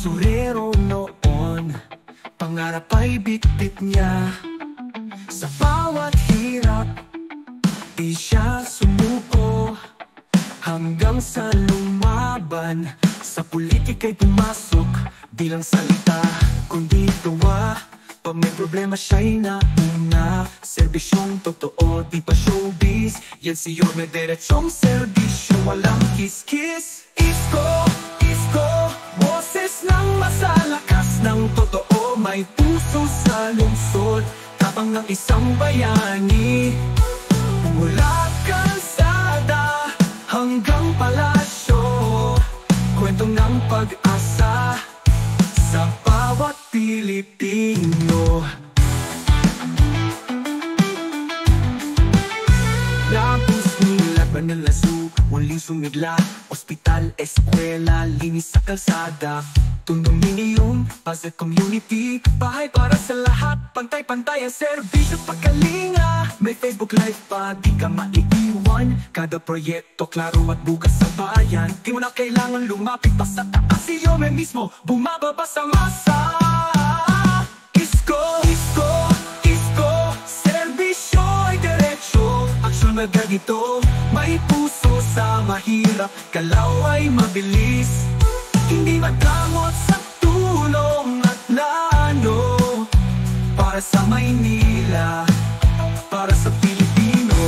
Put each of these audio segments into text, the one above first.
Basurero noon, pangarap ay bitbit niya. Sa bawat hirap, di siya sumuko, hanggang sa lumaban. Sa politika'y pumasok, di lang salita kundi gawa. Pag may problema siya'y nauna, serbisyong totoo, di pa showbiz. Yan si Yorme, diretsong serbisyo, walang kiss-kiss. Isko, boses ng masalakas ng totoo, may puso sa lungsod, tapang ng isang bayani. Mula kalsada hanggang palasyo, kwento ng pag-asa sa bawat Pilipino. Labos nila Banalasu, muling sumigla. Ospital, eskwela, linis sa kalsada, condominium, Pasay community, bahay para sa lahat, pantay-pantay ang serbisyo, pagkalinga. May Facebook Live pa, di ka maiiwan. Kada proyekto, klaro at bukas sa bayan. Di mo na kailangan lumapit pa sa taas, si Yorme mismo bumababa sa masa. Isko, serbisyo ay diretsyo, aksyon na ganito, may puso sa mahirap, kalaw ay mabilis, hindi madamot sa tulong at lano. Para sa Maynila, para sa Pilipino.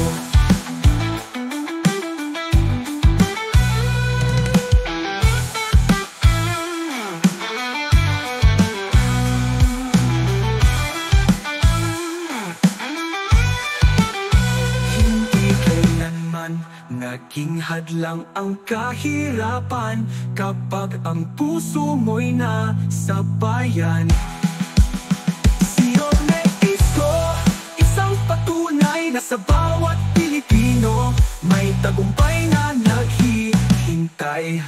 Hindi kailanman naging hadlang ang kahirapan, kapag ang puso mo'y nasa bayan. Si Yorme Isko, isang patunay na sa bawat Pilipino may tagumpay na naghihintay.